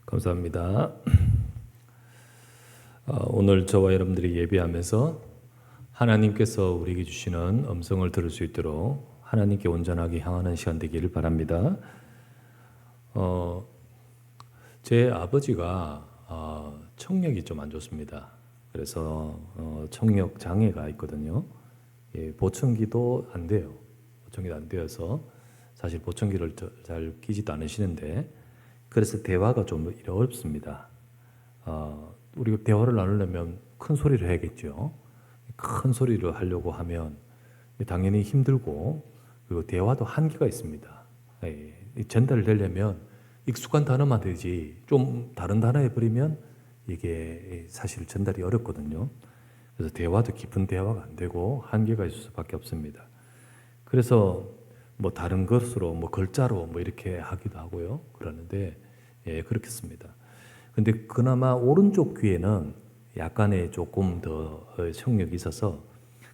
감사합니다. 오늘 저와 여러분들이 예배하면서 하나님께서 우리에게 주시는 음성을 들을 수 있도록 하나님께 온전하게 향하는 시간 되기를 바랍니다. 제 아버지가 청력이 좀 안 좋습니다. 그래서 청력 장애가 있거든요. 보청기도 안 돼요. 보청기도 안 되어서 사실 보청기를 잘 끼지도 않으시는데, 그래서 대화가 좀 어렵습니다. 우리가 대화를 나누려면 큰 소리를 해야겠죠. 큰 소리를 하려고 하면 당연히 힘들고, 그리고 대화도 한계가 있습니다. 전달을 되려면 익숙한 단어만 되지 좀 다른 단어 해버리면 이게 사실 전달이 어렵거든요. 그래서 대화도 깊은 대화가 안 되고 한계가 있을 수밖에 없습니다. 그래서 뭐 다른 것으로 글자로 이렇게 하기도 하고요. 그러는데 그렇겠습니다. 근데 그나마 오른쪽 귀에는 약간의 조금 더 청력이 있어서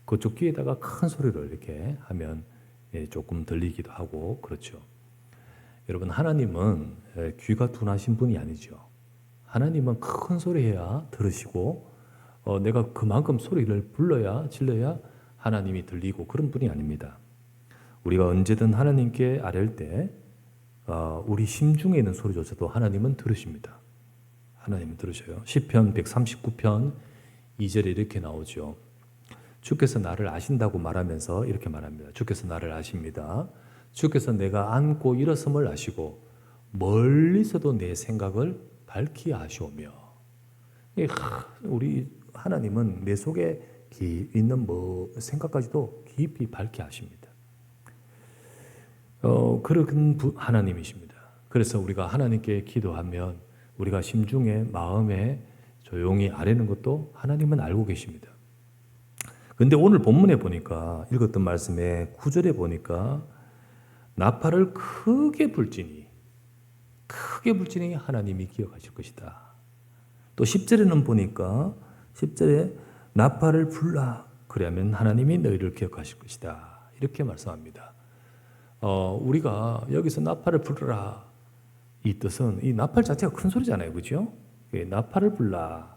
그쪽 귀에다가 큰 소리를 이렇게 하면 조금 들리기도 하고 그렇죠. 여러분, 하나님은 귀가 둔하신 분이 아니죠. 하나님은 큰 소리 해야 들으시고 내가 그만큼 소리를 불러야 질러야 하나님이 들리고 그런 분이 아닙니다. 우리가 언제든 하나님께 아뢰을 때 우리 심중에 있는 소리조차도 하나님은 들으십니다. 하나님은 들으셔요. 시편 139편 2절에 이렇게 나오죠. 주께서 나를 아신다고 말하면서 이렇게 말합니다. 주께서 나를 아십니다. 주께서 내가 앉고 일어섬을 아시고 멀리서도 내 생각을 밝히 아시오며. 우리 하나님은 내 속에 있는 생각까지도 깊이 밝히 아십니다. 그런 하나님이십니다. 그래서 우리가 하나님께 기도하면 우리가 심중에 마음에 조용히 아뢰는 것도 하나님은 알고 계십니다. 그런데 오늘 본문에 보니까 읽었던 말씀에 9절에 보니까 나팔을 크게 불지니 하나님이 기억하실 것이다. 또 10절에는 보니까 10절에 나팔을 불라 그러면 하나님이 너희를 기억하실 것이다. 이렇게 말씀합니다. 우리가 여기서 나팔을 불어라, 이 뜻은 이 나팔 자체가 큰 소리잖아요. 그렇죠? 나팔을 불라,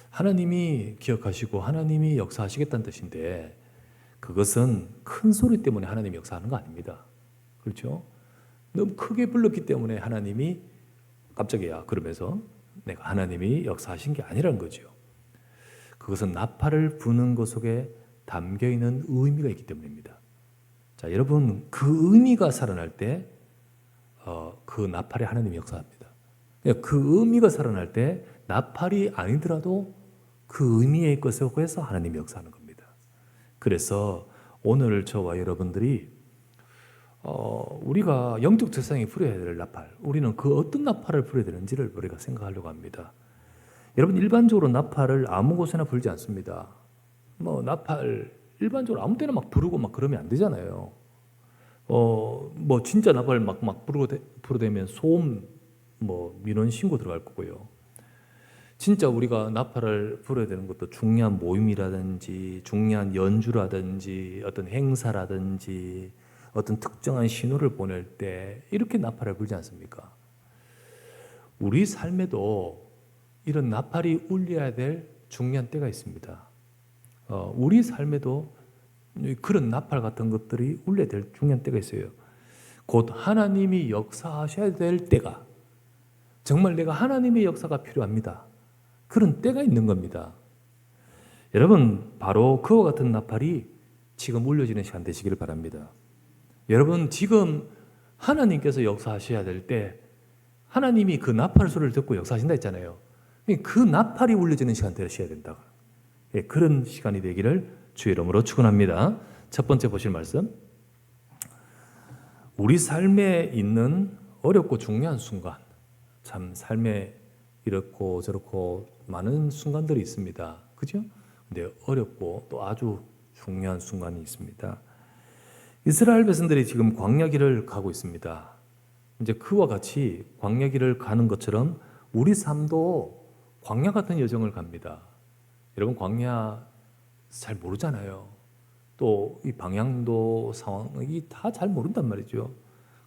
하나님이 기억하시고 하나님이 역사하시겠다는 뜻인데, 그것은 큰 소리 때문에 하나님이 역사하는 거 아닙니다. 그렇죠? 너무 크게 불렀기 때문에 하나님이 깜짝이야 그러면서 내가 하나님이 역사하신 게 아니라는 거죠. 그것은 나팔을 부는 것 속에 담겨있는 의미가 있기 때문입니다. 자, 여러분, 그 의미가 살아날 때 그 나팔에 하나님이 역사합니다. 그 의미가 살아날 때 나팔이 아니더라도 그 의미의 것 속에서 하나님이 역사하는 겁니다. 그래서 오늘 저와 여러분들이 우리가 영적 세상에 불어야 될 나팔, 우리는 그 어떤 나팔을 불어야 되는지를 우리가 생각하려고 합니다. 여러분, 일반적으로 나팔을 아무 곳에나 불지 않습니다. 나팔 일반적으로 아무 때나 막 부르고 막 그러면 안 되잖아요. 진짜 나팔 막 부르대면 소음 민원 신고 들어갈 거고요. 진짜 우리가 나팔을 불어야 되는 것도 중요한 모임이라든지 중요한 연주라든지 어떤 행사라든지 어떤 특정한 신호를 보낼 때 이렇게 나팔을 불지 않습니까? 우리 삶에도 이런 나팔이 울려야 될 중요한 때가 있습니다. 우리 삶에도 그런 나팔 같은 것들이 울려야 될 중요한 때가 있어요. 곧 하나님이 역사하셔야 될 때가, 정말 내가 하나님의 역사가 필요합니다. 그런 때가 있는 겁니다. 여러분, 바로 그와 같은 나팔이 지금 울려지는 시간 되시기를 바랍니다. 여러분, 지금 하나님께서 역사하셔야 될 때 하나님이 그 나팔 소리를 듣고 역사하신다 했잖아요. 그 나팔이 울려지는 시간 되셔야 된다. 그런 시간이 되기를 주의 이름으로 축원합니다. 첫 번째 보실 말씀, 우리 삶에 있는 어렵고 중요한 순간, 참 삶에 이렇고 저렇고 많은 순간들이 있습니다. 그죠? 근데 어렵고 또 아주 중요한 순간이 있습니다. 이스라엘 백성들이 지금 광야길을 가고 있습니다. 이제 그와 같이 광야길을 가는 것처럼 우리 삶도 광야 같은 여정을 갑니다. 여러분, 광야 잘 모르잖아요. 또 이 방향도 상황이 다 잘 모른단 말이죠.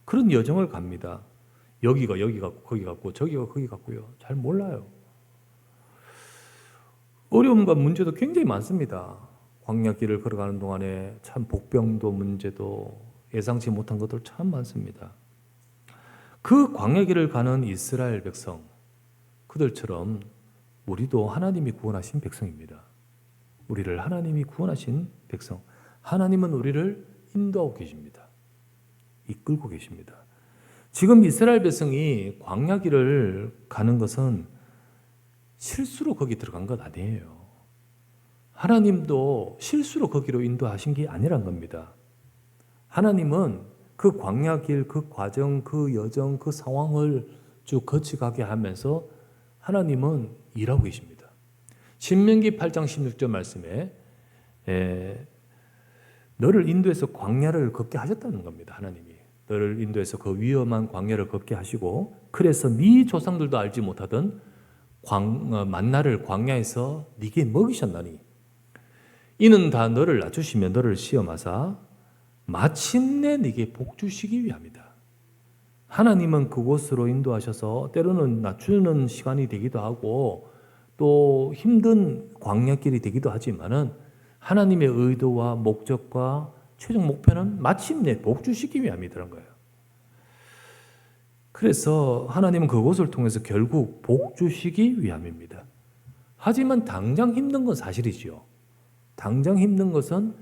그런 여정을 갑니다. 여기가 여기 같고 거기 같고 저기가 거기 같고요. 잘 몰라요. 어려움과 문제도 굉장히 많습니다. 광야길을 걸어가는 동안에 참 복병도 문제도 예상치 못한 것들 참 많습니다. 그 광야길을 가는 이스라엘 백성, 그들처럼 우리도 하나님이 구원하신 백성입니다. 우리를 하나님이 구원하신 백성, 하나님은 우리를 인도하고 계십니다. 이끌고 계십니다. 지금 이스라엘 백성이 광야길을 가는 것은 실수로 거기 들어간 것 아니에요. 하나님도 실수로 거기로 인도하신 게 아니란 겁니다. 하나님은 그 광야길, 그 과정, 그 여정, 그 상황을 쭉 거쳐가게 하면서 하나님은 일하고 계십니다. 신명기 8장 16절 말씀에 너를 인도해서 광야를 걷게 하셨다는 겁니다. 하나님이 너를 인도해서 그 위험한 광야를 걷게 하시고 그래서 네 조상들도 알지 못하던 만나를 광야에서 네게 먹이셨나니 이는 다 너를 낮추시며 너를 시험하사 마침내 네게 복 주시기 위함이다. 하나님은 그곳으로 인도하셔서 때로는 낮추는 시간이 되기도 하고 또 힘든 광야길이 되기도 하지만은 하나님의 의도와 목적과 최종 목표는 마침내 복 주시기 위함이라는 거예요. 그래서 하나님은 그곳을 통해서 결국 복 주시기 위함입니다. 하지만 당장 힘든 건 사실이지요. 당장 힘든 것은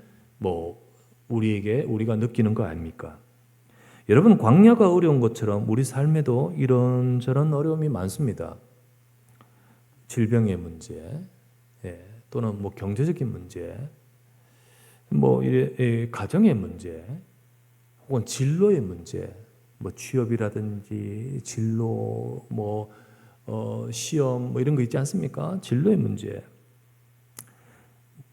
우리가 느끼는 거 아닙니까? 여러분, 광야가 어려운 것처럼 우리 삶에도 이런저런 어려움이 많습니다. 질병의 문제, 또는 경제적인 문제, 가정의 문제, 혹은 진로의 문제, 취업이라든지 진로, 시험, 이런 거 있지 않습니까? 진로의 문제,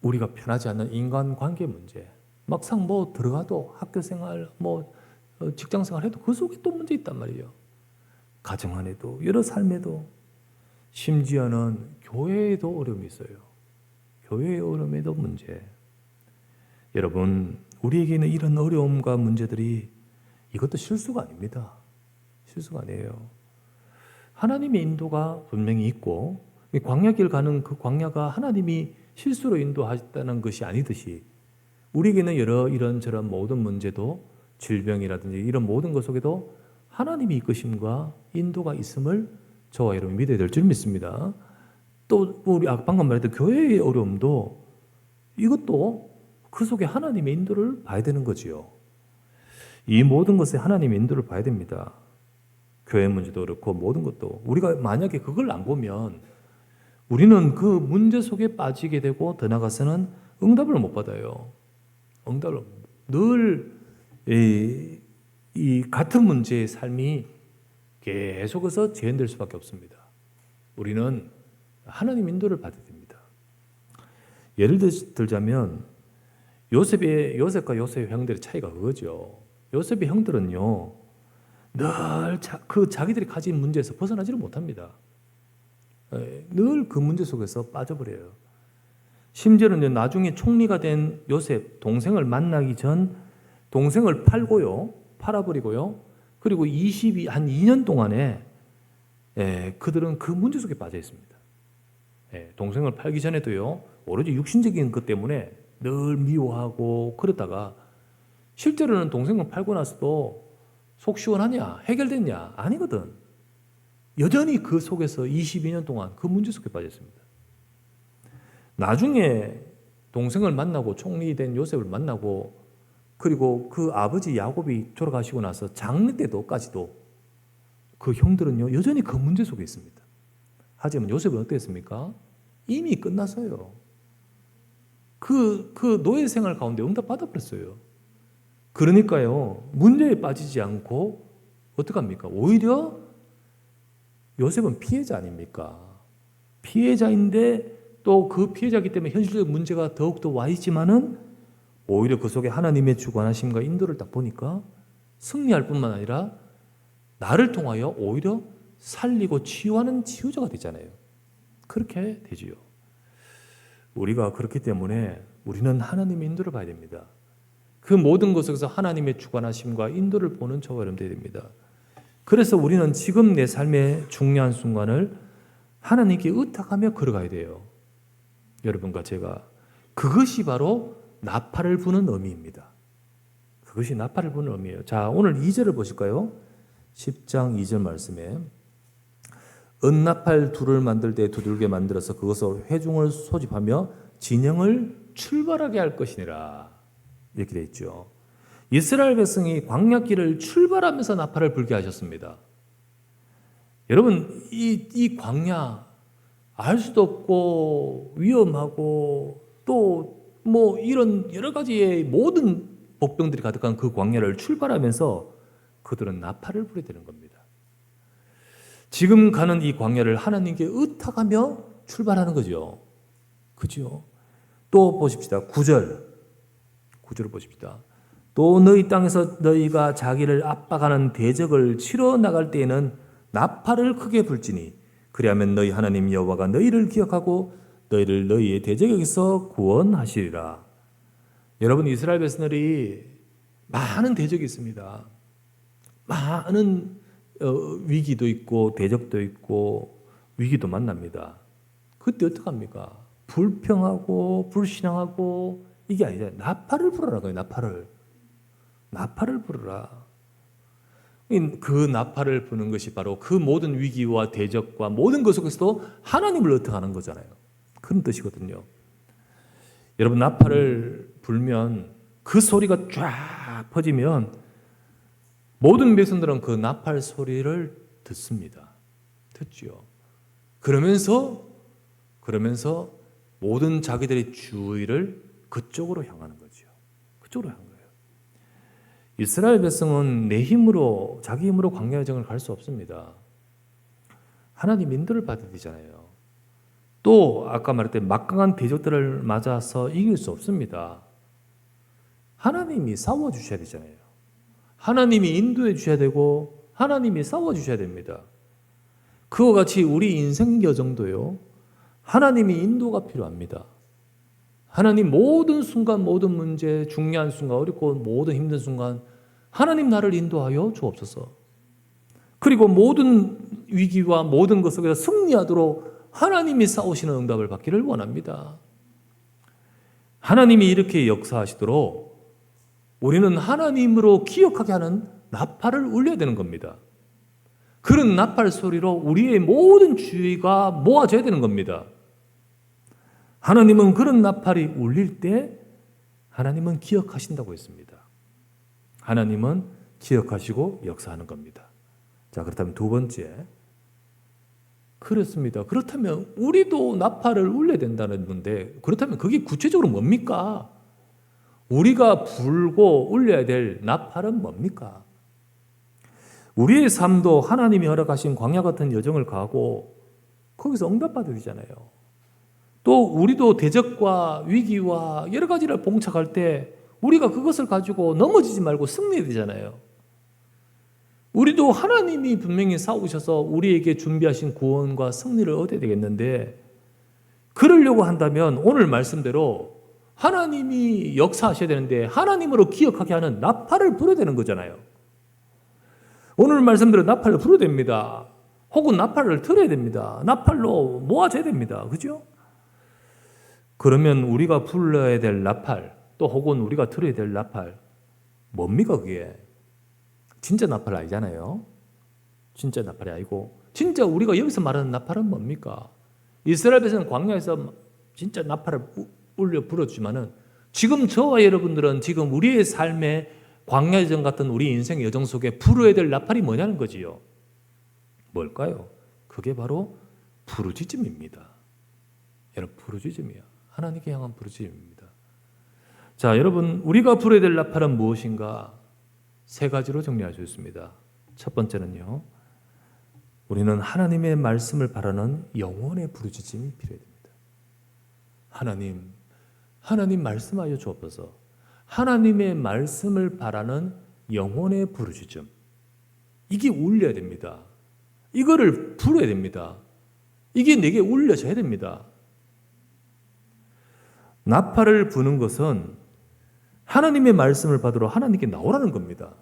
우리가 편하지 않는 인간관계 문제, 막상 들어가도 학교생활, 직장생활 해도 그 속에 또 문제 있단 말이에요. 가정 안에도, 여러 삶에도, 심지어는 교회에도 어려움이 있어요. 교회의 어려움에도 문제. 여러분, 우리에게는 이런 어려움과 문제들이 이것도 실수가 아닙니다. 실수가 아니에요. 하나님의 인도가 분명히 있고 광야길 가는 그 광야가 하나님이 실수로 인도하셨다는 것이 아니듯이 우리에게는 이런저런 모든 문제도 질병이라든지 이런 모든 것 속에도 하나님의 이끄심과 인도가 있음을 저와 여러분이 믿어야 될 줄 믿습니다. 또 우리 방금 말했던 교회의 어려움도 이것도 그 속에 하나님의 인도를 봐야 되는 거지요. 이 모든 것에 하나님의 인도를 봐야 됩니다. 교회 문제도 그렇고 모든 것도 우리가 만약에 그걸 안 보면 우리는 그 문제 속에 빠지게 되고 더 나아가서는 응답을 못 받아요. 응답을 늘 이 같은 문제의 삶이 계속해서 재현될 수밖에 없습니다. 우리는 하나님 인도를 받아야 됩니다. 예를 들자면 요셉과 요셉의 형들의 차이가 그거죠. 요셉의 형들은요 늘 자기들이 가진 문제에서 벗어나지를 못합니다. 늘 그 문제 속에서 빠져버려요. 심지어는 나중에 총리가 된 요셉 동생을 만나기 전 동생을 팔아버리고요. 그리고 한 2년 동안에 그들은 그 문제 속에 빠져 있습니다. 동생을 팔기 전에도요 오로지 육신적인 것 때문에 늘 미워하고 그러다가 실제로는 동생을 팔고 나서도 속 시원하냐? 해결됐냐? 아니거든. 여전히 그 속에서 22년 동안 그 문제 속에 빠졌습니다. 나중에 동생을 만나고 총리 된 요셉을 만나고 그리고 그 아버지 야곱이 돌아가시고 나서 장례 때도까지도 그 형들은요 여전히 그 문제 속에 있습니다. 하지만 요셉은 어땠습니까? 이미 끝났어요. 그 노예 생활 가운데 응답 받아버렸어요. 그러니까요 문제에 빠지지 않고 어떡합니까? 오히려 요셉은 피해자 아닙니까? 피해자인데 또 그 피해자이기 때문에 현실적 문제가 더욱더 와 있지만은 오히려 그 속에 하나님의 주관하심과 인도를 딱 보니까 승리할 뿐만 아니라 나를 통하여 오히려 살리고 치유하는 치유자가 되잖아요. 그렇게 되지요. 우리가 그렇기 때문에 우리는 하나님의 인도를 봐야 됩니다. 그 모든 것에서 하나님의 주관하심과 인도를 보는 저와 여러분 되야 됩니다. 그래서 우리는 지금 내 삶의 중요한 순간을 하나님께 의탁하며 걸어가야 돼요. 여러분과 제가. 그것이 바로 나팔을 부는 의미입니다. 그것이 나팔을 부는 의미예요. 자, 오늘 2절을 보실까요? 10장 2절 말씀에 은나팔 둘을 만들 때 두들게 만들어서 그것으로 회중을 소집하며 진영을 출발하게 할 것이니라. 이렇게 되어 있죠. 이스라엘 백성이 광야길을 출발하면서 나팔을 불게 하셨습니다. 여러분, 이 광야 알 수도 없고 위험하고 또 뭐 이런 여러 가지의 모든 복병들이 가득한 그 광야를 출발하면서 그들은 나팔을 부르게 되는 겁니다. 지금 가는 이 광야를 하나님께 의탁하며 출발하는 거죠. 그죠? 또 보십시다. 9절을 보십시다. 또 너희 땅에서 너희가 자기를 압박하는 대적을 치러 나갈 때에는 나팔을 크게 불지니 그리하면 너희 하나님 여호와가 너희를 기억하고 너희를 너희의 대적에게서 구원하시리라. 여러분, 이스라엘 백성들이 많은 대적이 있습니다. 많은 위기도 있고 대적도 있고 위기도 만납니다. 그때 어떡합니까? 불평하고 불신앙하고 이게 아니라 나팔을 부르라고요. 나팔을 부르라. 그 나팔을 부는 것이 바로 그 모든 위기와 대적과 모든 것 속에서도 하나님을 의탁하는 거잖아요. 그런 뜻이거든요. 여러분, 나팔을 불면 그 소리가 쫙 퍼지면 모든 백성들은 그 나팔 소리를 듣습니다. 듣죠. 그러면서 모든 자기들의 주의를 그쪽으로 향하는 거죠. 그쪽으로 향하는 거예요. 이스라엘 백성은 내 힘으로, 자기 힘으로 광야 여정을 갈 수 없습니다. 하나님 인도를 받아야 되잖아요. 또 아까 말했듯이 막강한 대적들을 맞아서 이길 수 없습니다. 하나님이 싸워주셔야 되잖아요. 하나님이 인도해 주셔야 되고 하나님이 싸워주셔야 됩니다. 그와 같이 우리 인생 여정도요, 하나님이 인도가 필요합니다. 하나님 모든 순간, 모든 문제, 중요한 순간, 어렵고 모든 힘든 순간 하나님 나를 인도하여 주옵소서. 그리고 모든 위기와 모든 것 속에서 승리하도록 하나님이 싸우시는 응답을 받기를 원합니다. 하나님이 이렇게 역사하시도록 우리는 하나님으로 기억하게 하는 나팔을 울려야 되는 겁니다. 그런 나팔 소리로 우리의 모든 주의가 모아져야 되는 겁니다. 하나님은 그런 나팔이 울릴 때 하나님은 기억하신다고 했습니다. 하나님은 기억하시고 역사하는 겁니다. 자, 그렇다면 두 번째. 그렇습니다. 그렇다면 우리도 나팔을 울려야 된다는 건데, 그렇다면 그게 구체적으로 뭡니까? 우리가 불고 울려야 될 나팔은 뭡니까? 우리의 삶도 하나님이 허락하신 광야 같은 여정을 가고 거기서 응답받아야 되잖아요. 또 우리도 대적과 위기와 여러 가지를 봉착할 때 우리가 그것을 가지고 넘어지지 말고 승리해야 되잖아요. 우리도 하나님이 분명히 싸우셔서 우리에게 준비하신 구원과 승리를 얻어야 되겠는데, 그러려고 한다면 오늘 말씀대로 하나님이 역사하셔야 되는데 하나님으로 기억하게 하는 나팔을 불어야 되는 거잖아요. 오늘 말씀대로 나팔을 불어야 됩니다. 혹은 나팔을 틀어야 됩니다. 나팔로 모아져야 됩니다. 그죠? 그러면 우리가 불러야 될 나팔, 또 혹은 우리가 틀어야 될 나팔, 뭡니까 그게? 진짜 나팔 아니잖아요. 진짜 나팔이 아니고, 진짜 우리가 여기서 말하는 나팔은 뭡니까? 이스라엘 백성은 광야에서 진짜 나팔을 울려 불었지만은, 지금 저와 여러분들은 지금 우리의 삶의 광야 여정 같은 우리 인생 여정 속에 불어야 될 나팔이 뭐냐는 거지요. 뭘까요? 그게 바로 부르짖음입니다. 여러분, 부르짖음이야. 하나님께 향한 부르짖음입니다. 자, 여러분, 우리가 불어야 될 나팔은 무엇인가? 세 가지로 정리할 수 있습니다. 첫 번째는요, 우리는 하나님의 말씀을 바라는 영혼의 부르짖음이 필요해 됩니다. 하나님 말씀하여 주옵소서. 하나님의 말씀을 바라는 영혼의 부르짖음, 이게 울려야 됩니다. 이거를 불어야 됩니다. 이게 내게 울려져야 됩니다. 나팔을 부는 것은 하나님의 말씀을 받으러 하나님께 나오라는 겁니다.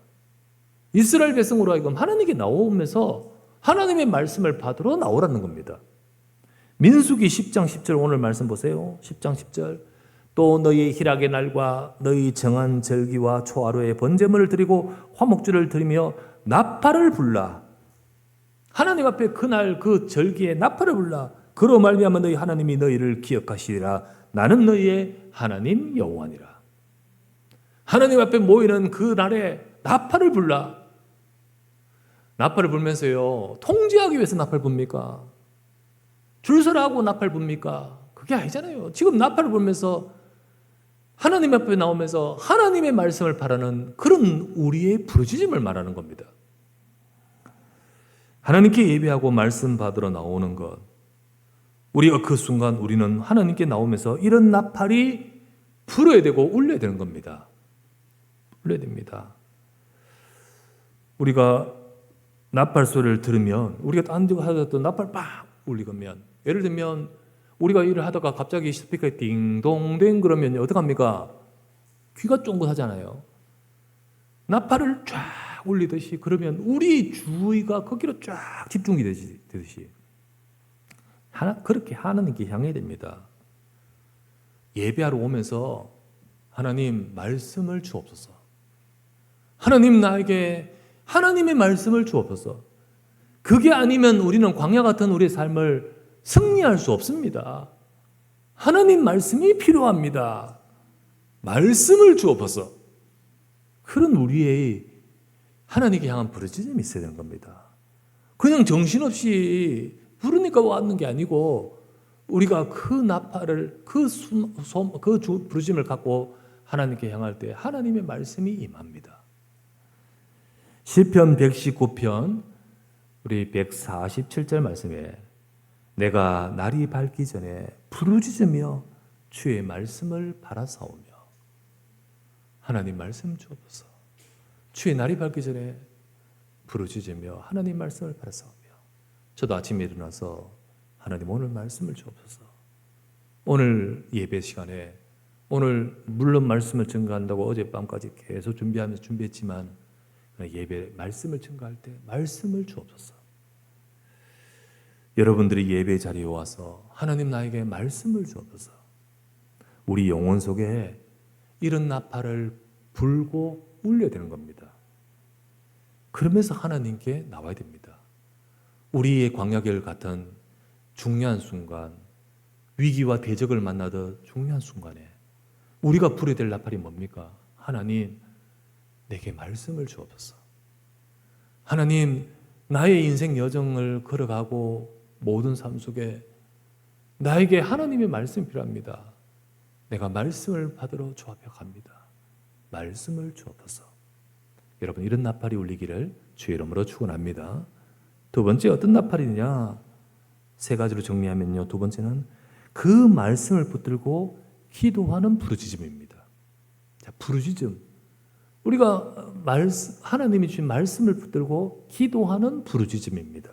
이스라엘 백성으로 하여금 하나님께 나오면서 하나님의 말씀을 받으러 나오라는 겁니다. 민수기 10장 10절 오늘 말씀 보세요. 10장 10절. 또 너희 희락의 날과 너희 정한 절기와 초하루에 번제물을 드리고 화목제를 드리며 나팔을 불라. 하나님 앞에 그날 그 절기에 나팔을 불라. 그로 말미암아 너희 하나님이 너희를 기억하시리라. 나는 너희의 하나님 여호와니라. 하나님 앞에 모이는 그 날에 나팔을 불라. 나팔을 불면서요, 통제하기 위해서 나팔 붑니까? 줄서라고 나팔 붑니까? 그게 아니잖아요. 지금 나팔을 불면서 하나님 앞에 나오면서 하나님의 말씀을 바라는 그런 우리의 부르짖음을 말하는 겁니다. 하나님께 예배하고 말씀 받으러 나오는 것, 우리가 그 순간 우리는 하나님께 나오면서 이런 나팔이 불어야 되고 울려야 되는 겁니다. 울려야 됩니다. 우리가 나팔 소리를 들으면 우리가 딴 데 하다가 나팔 빡 울리면, 예를 들면 우리가 일을 하다가 갑자기 스피커에 띵동댕 그러면 어떡합니까? 귀가 쫑긋하잖아요. 나팔을 쫙 울리듯이 그러면 우리 주의가 거기로 쫙 집중이 되듯이 그렇게 하나님께 향해야 됩니다. 예배하러 오면서 하나님 말씀을 주옵소서. 하나님 나에게 하나님의 말씀을 주옵소서. 그게 아니면 우리는 광야 같은 우리의 삶을 승리할 수 없습니다. 하나님 말씀이 필요합니다. 말씀을 주옵소서. 그런 우리의 하나님께 향한 부르짖음이 있어야 되는 겁니다. 그냥 정신없이 부르니까 왔는 게 아니고 우리가 그 나팔을 그 부르짖음을 갖고 하나님께 향할 때 하나님의 말씀이 임합니다. 시편 119편 우리 147절 말씀에 내가 날이 밝기 전에 부르짖으며 주의 말씀을 바라사오며. 하나님 말씀 주옵소서. 주의 날이 밝기 전에 부르짖으며 하나님 말씀을 바라사오며. 저도 아침에 일어나서 하나님 오늘 말씀을 주옵소서. 오늘 예배 시간에 오늘 물론 말씀을 증거한다고 어젯밤까지 계속 준비했지만 예배 말씀을 증거할 때 말씀을 주옵소서. 여러분들이 예배 자리에 와서 하나님 나에게 말씀을 주옵소서. 우리 영혼 속에 이런 나팔을 불고 울려야 되는 겁니다. 그러면서 하나님께 나와야 됩니다. 우리의 광야길 같은 중요한 순간, 위기와 대적을 만나듯 중요한 순간에 우리가 불어야 될 나팔이 뭡니까? 하나님 내게 말씀을 주옵소서. 하나님 나의 인생 여정을 걸어가고 모든 삶 속에 나에게 하나님의 말씀이 필요합니다. 내가 말씀을 받으러 주 앞에 갑니다. 말씀을 주옵소서. 여러분 이런 나팔이 울리기를 주의 이름으로 축원합니다. 두 번째 어떤 나팔이냐? 세 가지로 정리하면요. 두 번째는 그 말씀을 붙들고 기도하는 부르짖음입니다. 자, 부르짖음. 우리가 하나님이 주신 말씀을 붙들고 기도하는 부르짖음입니다.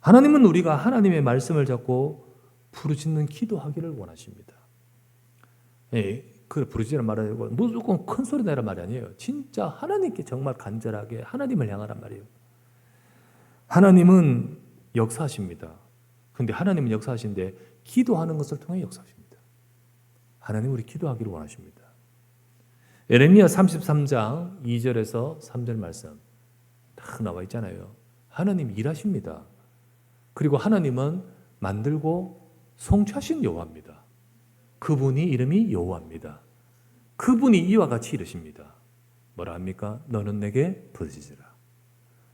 하나님은 우리가 하나님의 말씀을 잡고 부르짖는 기도하기를 원하십니다. 그 부르짖으란 말은 무조건 큰 소리 내란 말이 아니에요. 진짜 하나님께 정말 간절하게 하나님을 향하란 말이에요. 하나님은 역사하십니다. 그런데 하나님은 역사하신데 기도하는 것을 통해 역사하십니다. 하나님 우리 기도하기를 원하십니다. 예레미야 33장 2절에서 3절 말씀 딱 나와 있잖아요. 하나님 일하십니다. 그리고 하나님은 만들고 성취하신 여호와입니다. 그분이 이름이 여호와입니다. 그분이 이와 같이 이르십니다. 뭐라 합니까? 너는 내게 부르짖으라.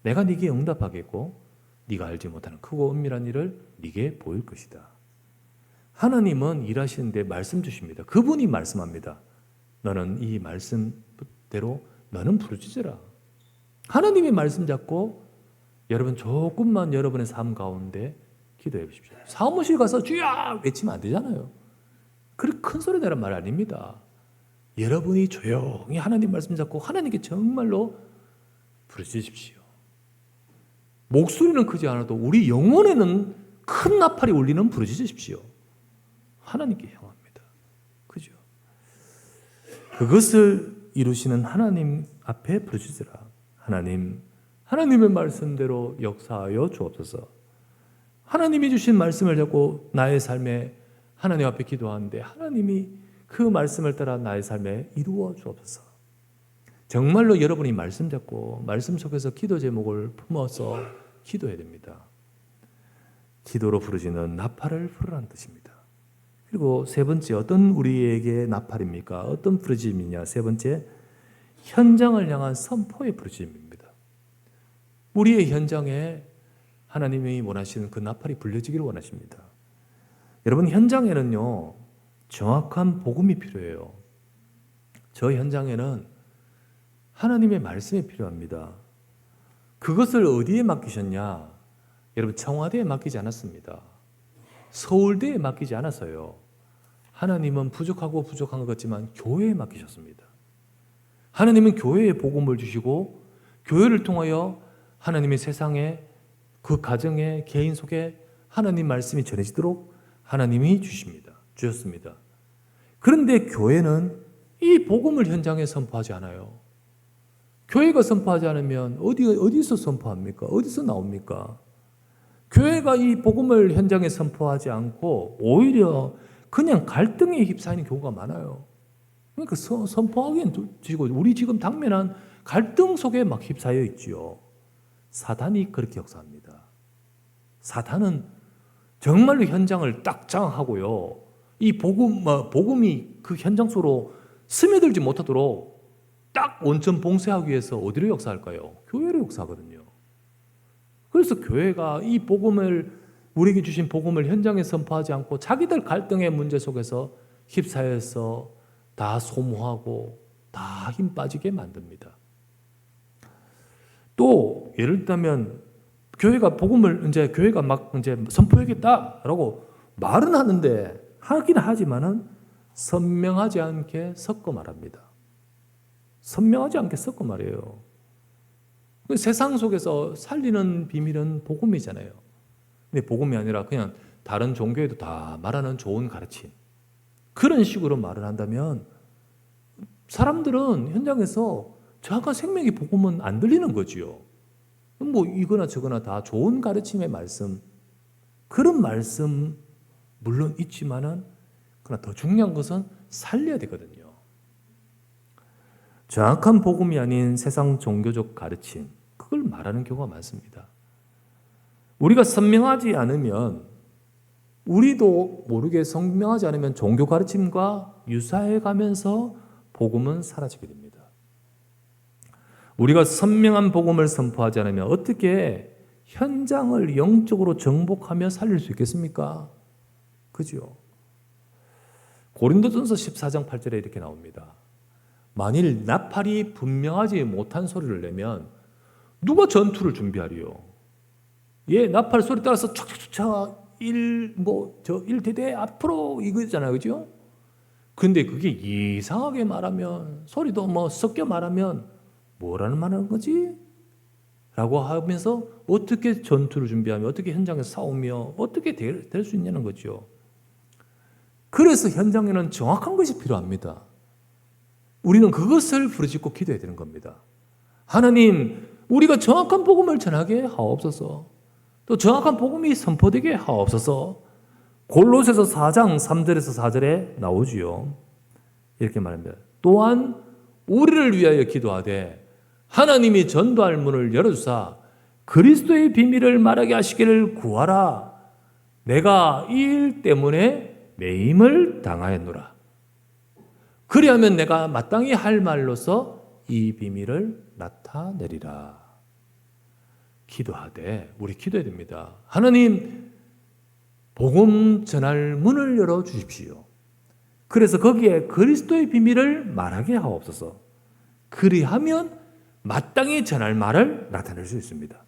내가 네게 응답하겠고 네가 알지 못하는 크고 은밀한 일을 네게 보일 것이다. 하나님은 일하시는데 말씀 주십니다. 그분이 말씀합니다. 너는 이 말씀대로 너는 부르짖으라. 하나님의 말씀 잡고 여러분 조금만 여러분의 삶 가운데 기도해 보십시오. 사무실 가서 주야 외치면 안 되잖아요. 그렇게 큰 소리 내란 말 아닙니다. 여러분이 조용히 하나님 말씀 잡고 하나님께 정말로 부르짖으십시오. 목소리는 크지 않아도 우리 영혼에는 큰 나팔이 울리는 부르짖으십시오. 하나님께 향합니다. 그죠? 그것을 이루시는 하나님 앞에 부르짖으라. 하나님의 말씀대로 역사하여 주옵소서. 하나님이 주신 말씀을 잡고 나의 삶에 하나님 앞에 기도하는데 하나님이 그 말씀을 따라 나의 삶에 이루어 주옵소서. 정말로 여러분이 말씀 잡고 말씀 속에서 기도 제목을 품어서 기도해야 됩니다. 기도로 부르짖는 나팔을 부르라는 뜻입니다. 그리고 세 번째, 어떤 우리에게 나팔입니까? 어떤 부르짖음이냐? 세 번째, 현장을 향한 선포의 부르짖음입니다. 우리의 현장에 하나님이 원하시는 그 나팔이 불려지기를 원하십니다. 여러분, 현장에는요 정확한 복음이 필요해요. 저 현장에는 하나님의 말씀이 필요합니다. 그것을 어디에 맡기셨냐? 여러분, 청와대에 맡기지 않았습니다. 서울대에 맡기지 않았어요. 하나님은 부족한 것 같지만 교회에 맡기셨습니다. 하나님은 교회에 복음을 주시고 교회를 통하여 하나님의 세상에 그 가정에 개인 속에 하나님 말씀이 전해지도록 하나님이 주셨습니다. 그런데 교회는 이 복음을 현장에 선포하지 않아요. 교회가 선포하지 않으면 어디서 선포합니까? 어디서 나옵니까? 교회가 이 복음을 현장에 선포하지 않고 오히려 그냥 갈등에 휩싸이는 경우가 많아요. 그러니까 선포하기엔 지고 우리 지금 당면한 갈등 속에 막 휩싸여 있지요. 사단이 그렇게 역사합니다. 사단은 정말로 현장을 딱 장악하고요. 이 복음이 그 현장 속으로 스며들지 못하도록 딱 원천 봉쇄하기 위해서 어디로 역사할까요? 교회로 역사하거든요. 그래서 교회가 이 복음을, 우리에게 주신 복음을 현장에 선포하지 않고 자기들 갈등의 문제 속에서 휩싸여서 다 소모하고 다 힘 빠지게 만듭니다. 또 예를 들면 교회가 복음을 교회가 막 선포하겠다라고 말은 하긴 하지만은 선명하지 않게 섞어 말합니다. 선명하지 않게 섞어 말해요. 세상 속에서 살리는 비밀은 복음이잖아요. 근데 복음이 아니라 그냥 다른 종교에도 다 말하는 좋은 가르침, 그런 식으로 말을 한다면 사람들은 현장에서 정확한 생명의 복음은 안 들리는 거지요. 뭐 이거나 저거나 다 좋은 가르침의 말씀, 그런 말씀 물론 있지만은 그러나 더 중요한 것은 살려야 되거든요. 정확한 복음이 아닌 세상 종교적 가르침, 그걸 말하는 경우가 많습니다. 우리가 선명하지 않으면, 우리도 모르게 선명하지 않으면 종교 가르침과 유사해 가면서 복음은 사라지게 됩니다. 우리가 선명한 복음을 선포하지 않으면 어떻게 현장을 영적으로 정복하며 살릴 수 있겠습니까? 그죠? 고린도전서 14장 8절에 이렇게 나옵니다. 만일 나팔이 분명하지 못한 소리를 내면 누가 전투를 준비하리요? 나팔 소리 따라서 촥촥촥 1대대 앞으로 이거잖아요. 그죠? 근데 그게 이상하게 말하면, 소리도 섞여 말하면 뭐라는 말하는 거지? 라고 하면서 어떻게 전투를 준비하며 어떻게 현장에서 싸우며 어떻게 될 수 있냐는 거죠. 그래서 현장에는 정확한 것이 필요합니다. 우리는 그것을 부르짖고 기도해야 되는 겁니다. 하나님, 우리가 정확한 복음을 전하게 하옵소서. 또 정확한 복음이 선포되게 하옵소서. 골로새서 4장 3절에서 4절에 나오지요. 이렇게 말합니다. 또한 우리를 위하여 기도하되 하나님이 전도할 문을 열어주사 그리스도의 비밀을 말하게 하시기를 구하라. 내가 이 일 때문에 매임을 당하였노라. 그리하면 내가 마땅히 할 말로서 이 비밀을 나타내리라. 기도하되, 우리 기도해야 됩니다. 하나님, 복음 전할 문을 열어 주십시오. 그래서 거기에 그리스도의 비밀을 말하게 하옵소서. 그리하면 마땅히 전할 말을 나타낼 수 있습니다.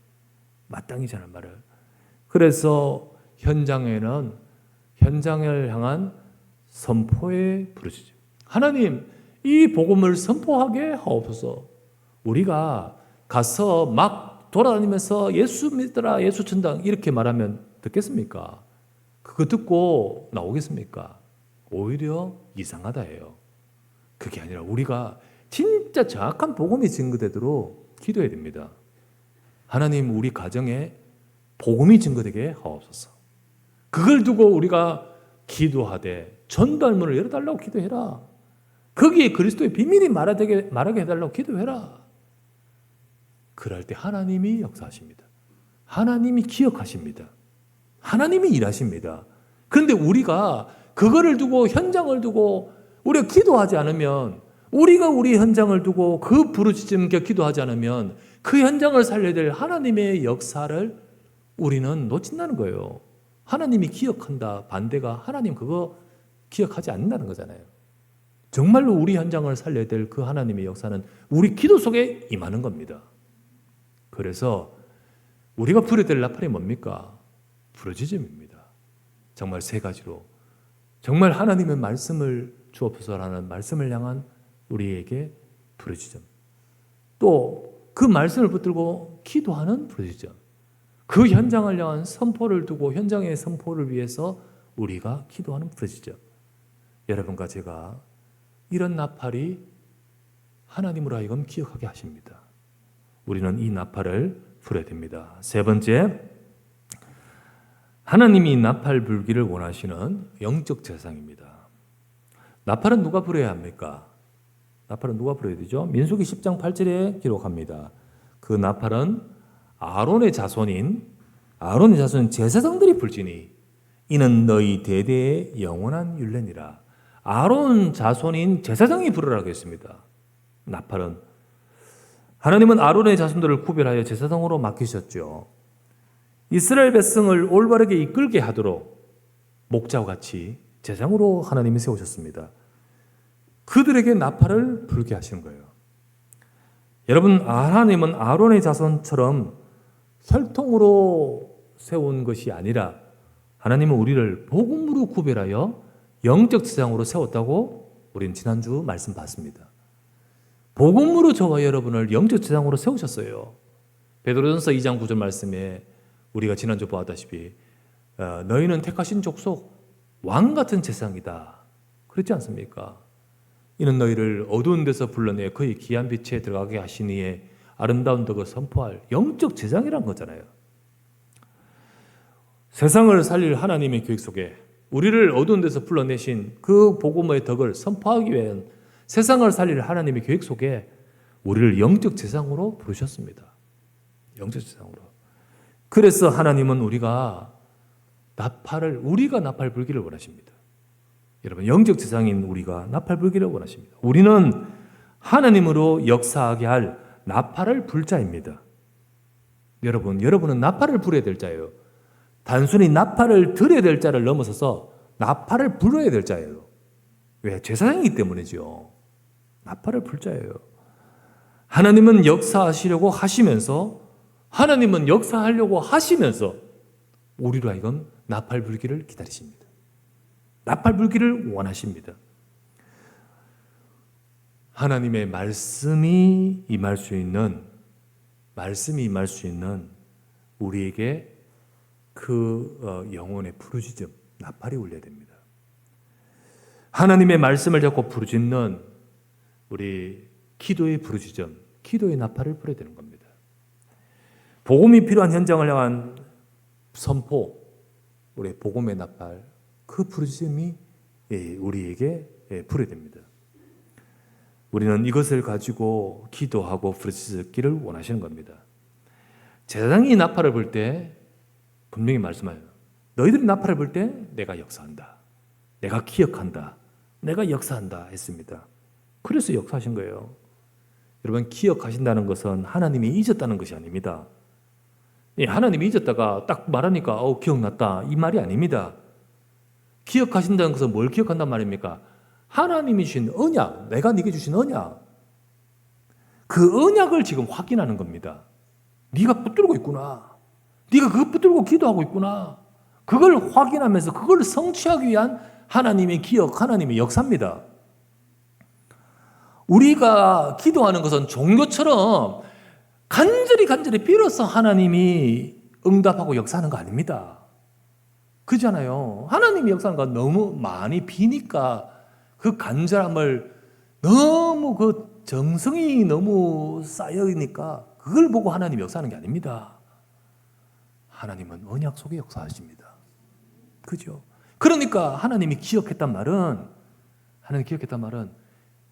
마땅히 전할 말을. 그래서 현장에는 현장을 향한 선포의 부르짖음. 하나님, 이 복음을 선포하게 하옵소서. 우리가 가서 막 돌아다니면서 예수 믿더라, 예수 천당 이렇게 말하면 듣겠습니까? 그거 듣고 나오겠습니까? 오히려 이상하다 해요. 그게 아니라 우리가 진짜 정확한 복음이 증거되도록 기도해야 됩니다. 하나님, 우리 가정에 복음이 증거되게 하옵소서. 그걸 두고 우리가 기도하되 전달문을 열어달라고 기도해라. 거기에 그리스도의 비밀이 말하게 해달라고 기도해라. 그럴 때 하나님이 역사하십니다. 하나님이 기억하십니다. 하나님이 일하십니다. 그런데 우리가 그거를 두고, 현장을 두고 우리가 기도하지 않으면, 우리가 우리 현장을 두고 그 부르짖음께 기도하지 않으면 그 현장을 살려야 될 하나님의 역사를 우리는 놓친다는 거예요. 하나님이 기억한다 반대가 하나님 그거 기억하지 않는다는 거잖아요. 정말로 우리 현장을 살려야 될 그 하나님의 역사는 우리 기도 속에 임하는 겁니다. 그래서 우리가 부려야 될 나팔이 뭡니까? 부르짖음입니다. 정말 세 가지로, 정말 하나님의 말씀을 주옵소서라는 말씀을 향한 우리에게 부르짖음, 또 그 말씀을 붙들고 기도하는 부르짖음, 그 현장을 향한 선포를 두고 현장의 선포를 위해서 우리가 기도하는 부르짖음. 여러분과 제가 이런 나팔이 하나님으로 하여금 기억하게 하십니다. 우리는 이 나팔을 불어야 됩니다. 세 번째, 하나님이 나팔 불기를 원하시는 영적 제사장입니다. 나팔은 누가 불어야 합니까? 나팔은 누가 불어야 되죠? 민수기 10장 8절에 기록합니다. 그 나팔은 아론의 자손인 제사장들이 불지니 이는 너희 대대의 영원한 율례니라. 아론 자손인 제사장이 부르라고 했습니다. 나팔은 하나님은 아론의 자손들을 구별하여 제사장으로 맡기셨죠. 이스라엘 백성을 올바르게 이끌게 하도록 목자와 같이 제사장으로 하나님이 세우셨습니다. 그들에게 나팔을 불게 하시는 거예요. 여러분, 하나님은 아론의 자손처럼 혈통으로 세운 것이 아니라 하나님은 우리를 복음으로 구별하여 영적 제사장으로 세웠다고 우리는 지난주 말씀 봤습니다. 복음으로 저와 여러분을 영적 제사장으로 세우셨어요. 베드로전서 2장 9절 말씀에 우리가 지난주 보았다시피 너희는 택하신 족속 왕 같은 제사장이다. 그렇지 않습니까? 이는 너희를 어두운 데서 불러내 그의 귀한 빛에 들어가게 하시니에 아름다운 덕을 선포할 영적 제사장이란 거잖아요. 세상을 살릴 하나님의 계획 속에 우리를 어두운 데서 불러내신 그 복음의 덕을 선포하기 위한 세상을 살릴 하나님의 계획 속에 우리를 영적 제사장으로 부르셨습니다. 영적 제사장으로. 그래서 하나님은 우리가 나팔 불기를 원하십니다. 여러분, 영적 제사장인 우리가 나팔 불기를 원하십니다. 우리는 하나님으로 역사하게 할 나팔을 불 자입니다. 여러분은 나팔을 불어야 될 자예요. 단순히 나팔을 들어야 될 자를 넘어서서 나팔을 불어야 될 자예요. 왜? 제사장이기 때문이죠. 나팔을 불 자예요. 하나님은 역사하시려고 하시면서, 하나님은 역사하려고 하시면서 우리로 하여금 나팔 불기를 기다리십니다. 나팔 불기를 원하십니다. 하나님의 말씀이 임할 수 있는 우리에게 그 영혼의 부르짖음, 나팔이 울려야 됩니다. 하나님의 말씀을 잡고 부르짖는 우리 기도의 부르짖음, 기도의 나팔을 불어야 되는 겁니다. 복음이 필요한 현장을 향한 선포, 우리 복음의 나팔, 그 부르짖음이 우리에게 불어야 됩니다. 우리는 이것을 가지고 기도하고 부르짖기를 원하시는 겁니다. 제사장이 나팔을 불 때 분명히 말씀하여요. 너희들이 나팔을 불 때 내가 역사한다. 내가 기억한다. 내가 역사한다 했습니다. 그래서 역사하신 거예요. 여러분, 기억하신다는 것은 하나님이 잊었다는 것이 아닙니다. 하나님이 잊었다가 딱 말하니까 기억났다 이 말이 아닙니다. 기억하신다는 것은 뭘 기억한단 말입니까? 하나님이 주신 언약, 내가 네게 주신 언약, 그 언약을 지금 확인하는 겁니다. 네가 붙들고 있구나. 네가 그거 붙들고 기도하고 있구나. 그걸 확인하면서 그걸 성취하기 위한 하나님의 기억, 하나님의 역사입니다. 우리가 기도하는 것은 종교처럼 간절히 빌어서 하나님이 응답하고 역사하는 거 아닙니다. 그렇잖아요. 하나님이 역사하는 거 너무 많이 비니까 그 간절함을 너무 그 정성이 너무 쌓여있으니까 그걸 보고 하나님이 역사하는 게 아닙니다. 하나님은 언약 속에 역사하십니다. 그죠? 그러니까 하나님이 기억했단 말은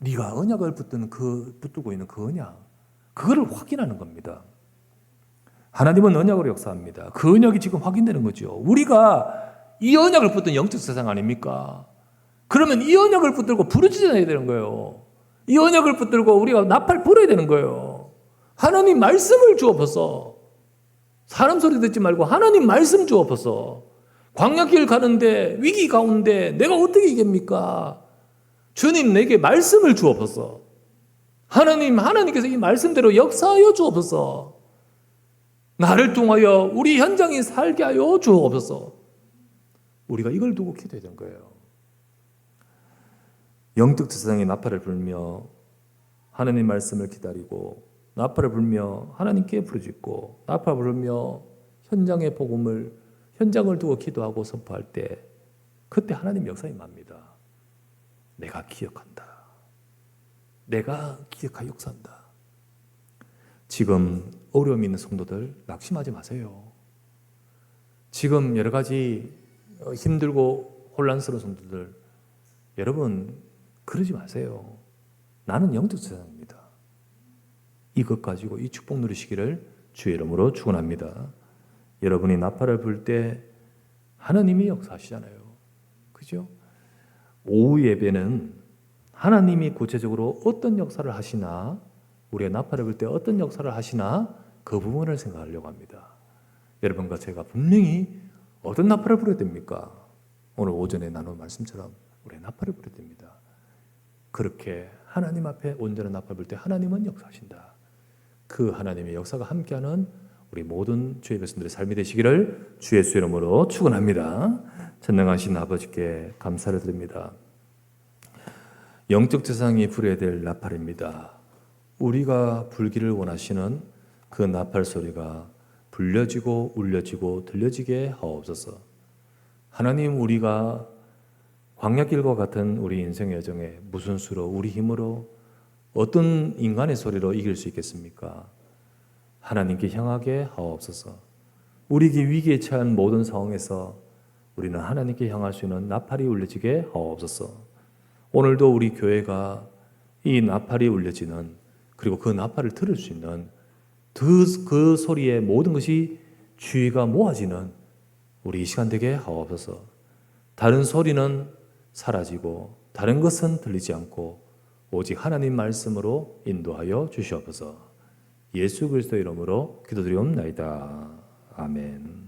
네가 언약을 붙들고 있는 그 언약, 그거를 확인하는 겁니다. 하나님은 언약으로 역사합니다. 그 언약이 지금 확인되는 거죠. 우리가 이 언약을 붙든 영적 세상 아닙니까? 그러면 이 언약을 붙들고 부르짖어야 되는 거예요. 이 언약을 붙들고 우리가 나팔 불어야 되는 거예요. 하나님 말씀을 주옵소서. 사람 소리 듣지 말고 하나님 말씀 주옵소서. 광야길 가는데 위기 가운데 내가 어떻게 이깁니까? 주님 내게 말씀을 주옵소서. 하나님께서 이 말씀대로 역사하여 주옵소서. 나를 통하여 우리 현장이 살게 하여 주옵소서. 우리가 이걸 두고 기도해야 되는 거예요. 영적 세상에 나팔을 불며 하나님 말씀을 기다리고, 나팔을 불며 하나님께 부르짖고, 나팔을 불며 현장의 현장을 두고 기도하고 선포할 때, 그때 하나님 역사에 임합니다. 내가 기억한다. 내가 기억하여 역사한다. 지금 어려움이 있는 성도들 낙심하지 마세요. 지금 여러 가지 힘들고 혼란스러운 성도들, 여러분 그러지 마세요. 나는 영적 세상입니다. 이것 가지고 이 축복 누리시기를 주의 이름으로 축원합니다. 여러분이 나팔을 불 때 하나님이 역사하시잖아요. 그죠? 오후 예배는 하나님이 구체적으로 어떤 역사를 하시나, 우리가 나팔을 불 때 어떤 역사를 하시나 그 부분을 생각하려고 합니다. 여러분과 제가 분명히 어떤 나팔을 불어야 됩니까? 오늘 오전에 나눈 말씀처럼 우리가 나팔을 불어야 됩니다. 그렇게 하나님 앞에 온전한 나팔을 불 때 하나님은 역사하신다. 그 하나님의 역사가 함께하는 우리 모든 주의 백성들의 삶이 되시기를 주의 예수 이름으로 축원합니다. 전능하신 아버지께 감사를 드립니다. 영적 세상이 불어야 될 나팔입니다. 우리가 불기를 원하시는 그 나팔 소리가 불려지고 울려지고 들려지게 하옵소서. 하나님, 우리가 광야길과 같은 우리 인생의 여정에 무슨 수로, 우리 힘으로, 어떤 인간의 소리로 이길 수 있겠습니까? 하나님께 향하게 하옵소서. 우리에게 위기에 처한 모든 상황에서 우리는 하나님께 향할 수 있는 나팔이 울려지게 하옵소서. 오늘도 우리 교회가 이 나팔이 울려지는, 그리고 그 나팔을 들을 수 있는 그 소리에 모든 것이 주의가 모아지는 우리 이 시간 되게 하옵소서. 다른 소리는 사라지고 다른 것은 들리지 않고 오직 하나님 말씀으로 인도하여 주시옵소서. 예수 그리스도 이름으로 기도드리옵나이다. 아멘.